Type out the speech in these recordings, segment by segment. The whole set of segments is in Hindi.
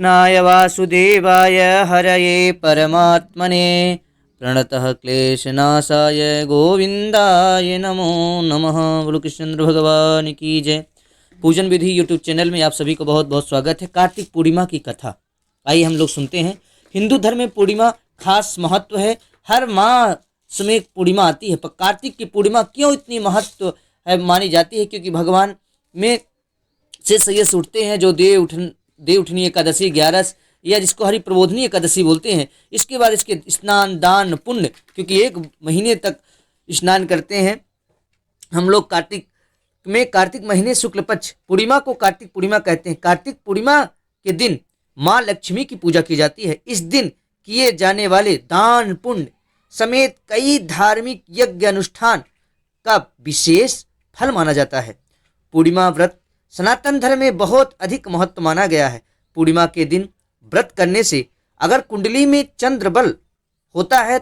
कृष्णाय वासुदेवाय हरये परमात्मने प्रणतः क्लेशनाशाय गोविंदाय नमो नमः। बोलो कृष्णचंद्र भगवान की जय। पूजन विधि यूट्यूब चैनल में आप सभी को बहुत बहुत स्वागत है। कार्तिक पूर्णिमा की कथा आइए हम लोग सुनते हैं। हिंदू धर्म में पूर्णिमा खास महत्व है। हर मास में एक पूर्णिमा आती है, पर कार्तिक की पूर्णिमा क्यों इतनी महत्व है मानी जाती है? क्योंकि भगवान में से सैयस उठते हैं जो देव उठनी एकादशी, 11 या जिसको हरि प्रबोधनी एकादशी बोलते हैं। इसके बाद इसके स्नान दान पुण्य, क्योंकि एक महीने तक स्नान करते हैं हम लोग। कार्तिक महीने शुक्ल पक्ष पूर्णिमा को कार्तिक पूर्णिमा कहते हैं। कार्तिक पूर्णिमा के दिन माँ लक्ष्मी की पूजा की जाती है। इस दिन किए जाने वाले दान पुण्य समेत कई धार्मिक यज्ञ अनुष्ठान का विशेष फल माना जाता है। पूर्णिमा व्रत सनातन धर्म में बहुत अधिक महत्व माना गया है। पूर्णिमा के दिन व्रत करने से अगर कुंडली में चंद्र बल होता है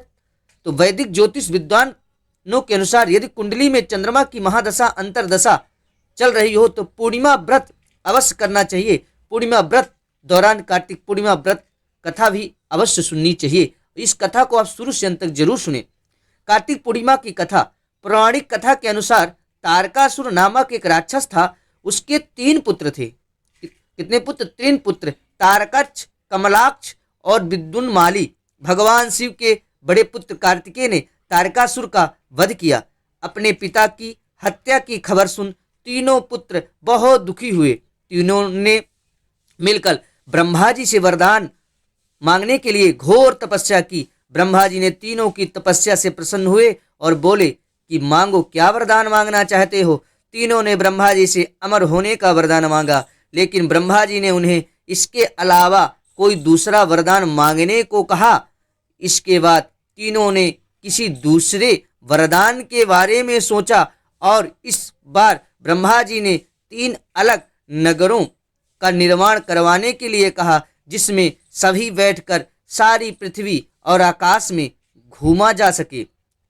तो वैदिक ज्योतिष विद्वानों के अनुसार यदि कुंडली में चंद्रमा की महादशा अंतरदशा चल रही हो तो पूर्णिमा व्रत अवश्य करना चाहिए। पूर्णिमा व्रत दौरान कार्तिक पूर्णिमा व्रत कथा भी अवश्य सुननी चाहिए। इस कथा को आप शुरू से अंत तक जरूर सुने। कार्तिक पूर्णिमा की कथा पौराणिक कथा के अनुसार तारकासुर नामक एक राक्षस था। उसके 3 पुत्र थे। कितने पुत्र? 3 पुत्र, तारकाक्ष, कमलाक्ष और विद्युन्माली। भगवान शिव के बड़े पुत्र कार्तिकेय ने तारकासुर का वध किया। अपने पिता की हत्या की खबर सुन तीनों पुत्र बहुत दुखी हुए। तीनों ने मिलकर ब्रह्मा जी से वरदान मांगने के लिए घोर तपस्या की। ब्रह्मा जी ने तीनों की तपस्या से प्रसन्न हुए और बोले कि मांगो, क्या वरदान मांगना चाहते हो? तीनों ने ब्रह्मा जी से अमर होने का वरदान मांगा, लेकिन ब्रह्मा जी ने उन्हें इसके अलावा कोई दूसरा वरदान मांगने को कहा। इसके बाद तीनों ने किसी दूसरे वरदान के बारे में सोचा और इस बार ब्रह्मा जी ने 3 अलग नगरों का निर्माण करवाने के लिए कहा, जिसमें सभी बैठकर सारी पृथ्वी और आकाश में घूमा जा सके।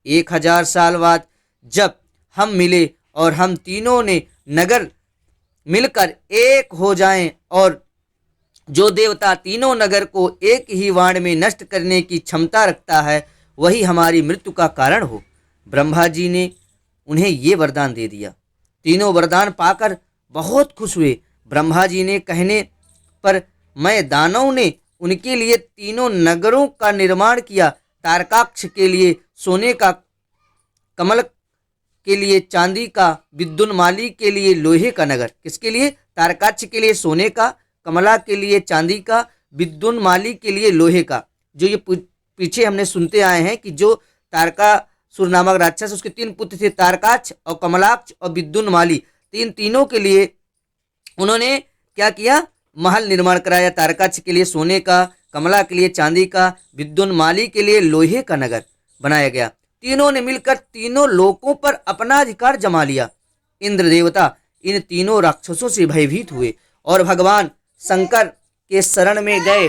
1000 साल बाद जब हम मिले और हम तीनों ने नगर मिलकर एक हो जाएं और जो देवता तीनों नगर को एक ही वाण में नष्ट करने की क्षमता रखता है वही हमारी मृत्यु का कारण हो। ब्रह्मा जी ने उन्हें ये वरदान दे दिया। तीनों वरदान पाकर बहुत खुश हुए। ब्रह्मा जी ने कहने पर मैं दानव ने उनके लिए 3 नगरों का निर्माण किया। तारकाक्ष के लिए सोने का, कमल के लिए चांदी का, विद्युन्माली के लिए लोहे का नगर। किसके लिए? तारकाक्ष के लिए सोने का, कमला के लिए चांदी का, विद्युन्माली के लिए लोहे का। जो ये पीछे हमने सुनते आए हैं कि जो तारकासुर नामक राक्षस, उसके 3 पुत्र थे, तारकाक्ष और कमलाक्ष और विद्युन्माली। तीनों के लिए उन्होंने क्या किया? महल निर्माण कराया। तारकाक्ष के लिए सोने का, कमला के लिए चांदी का, विद्युन्माली के लिए लोहे का नगर बनाया गया। तीनों ने मिलकर तीनों लोकों पर अपना अधिकार जमा लिया। इंद्र देवता इन तीनों राक्षसों से भयभीत हुए और भगवान शंकर के शरण में गए।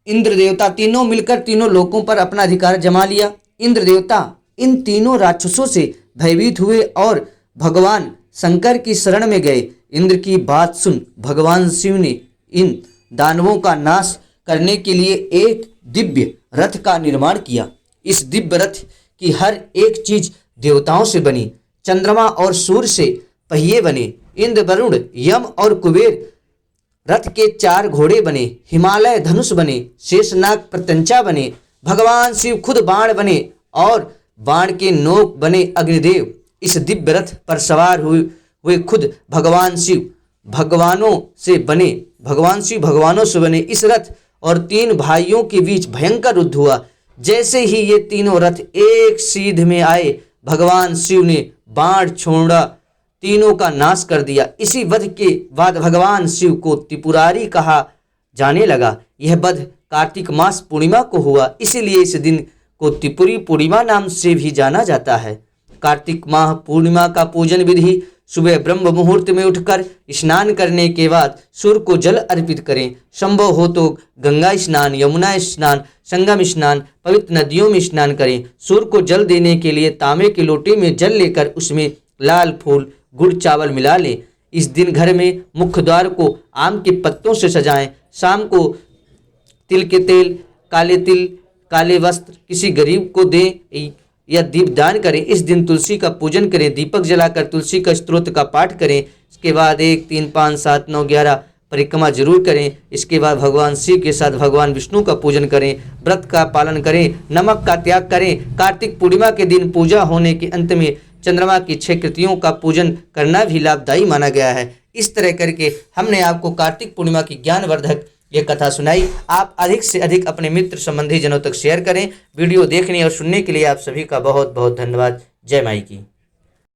इंद्र देवता तीनों मिलकर तीनों लोकों पर अपना अधिकार जमा लिया। इंद्र देवता इन तीनों राक्षसों से भयभीत हुए और भगवान शंकर की शरण में गए। इंद्र की बात सुन भगवान शिव ने इन दानवों का नाश करने के लिए एक दिव्य रथ का निर्माण किया। इस दिव्य रथ की हर एक चीज देवताओं से बनी। चंद्रमा और सूर्य से पहिए बने। इंद्र, वरुण, यम और कुबेर रथ के 4 घोड़े बने। हिमालय धनुष बने। शेषनाग प्रत्यंचा बने। भगवान शिव खुद बाण बने और बाण के नोक बने अग्निदेव। इस दिव्य रथ पर सवार हुए खुद भगवान शिव भगवानों से बने। इस रथ और 3 भाइयों के बीच भयंकर युद्ध हुआ। जैसे ही ये तीनों रथ एक सीध में आए, भगवान शिव ने बाण छोड़ा, तीनों का नाश कर दिया। इसी वध के बाद भगवान शिव को त्रिपुरारी कहा जाने लगा। यह वध कार्तिक मास पूर्णिमा को हुआ, इसीलिए इस दिन को त्रिपुरी पूर्णिमा नाम से भी जाना जाता है। कार्तिक माह पूर्णिमा का पूजन विधि: सुबह ब्रह्म मुहूर्त में उठकर स्नान करने के बाद सूर्य को जल अर्पित करें। संभव हो तो गंगा स्नान, यमुना स्नान, संगम स्नान, पवित्र नदियों में स्नान करें। सूर्य को जल देने के लिए तांबे के लोटे में जल लेकर उसमें लाल फूल गुड़ चावल मिला लें। इस दिन घर में मुख्य द्वार को आम के पत्तों से सजाएं। शाम को तिल के तेल, काले तिल, काले वस्त्र किसी गरीब को दें या दीपदान करें। इस दिन तुलसी का पूजन करें, दीपक जलाकर तुलसी का स्तोत्र का पाठ करें। इसके बाद 1, 3, 5, 7, 9, 11 परिक्रमा जरूर करें। इसके बाद भगवान शिव के साथ भगवान विष्णु का पूजन करें, व्रत का पालन करें, नमक का त्याग करें। कार्तिक पूर्णिमा के दिन पूजा होने के अंत में चंद्रमा की 6 कृतियों का पूजन करना भी लाभदायी माना गया है। इस तरह करके हमने आपको कार्तिक पूर्णिमा की ज्ञानवर्धक ये कथा सुनाई। आप अधिक से अधिक अपने मित्र संबंधी जनों तक शेयर करें। वीडियो देखने और सुनने के लिए आप सभी का बहुत बहुत धन्यवाद। जय माई की।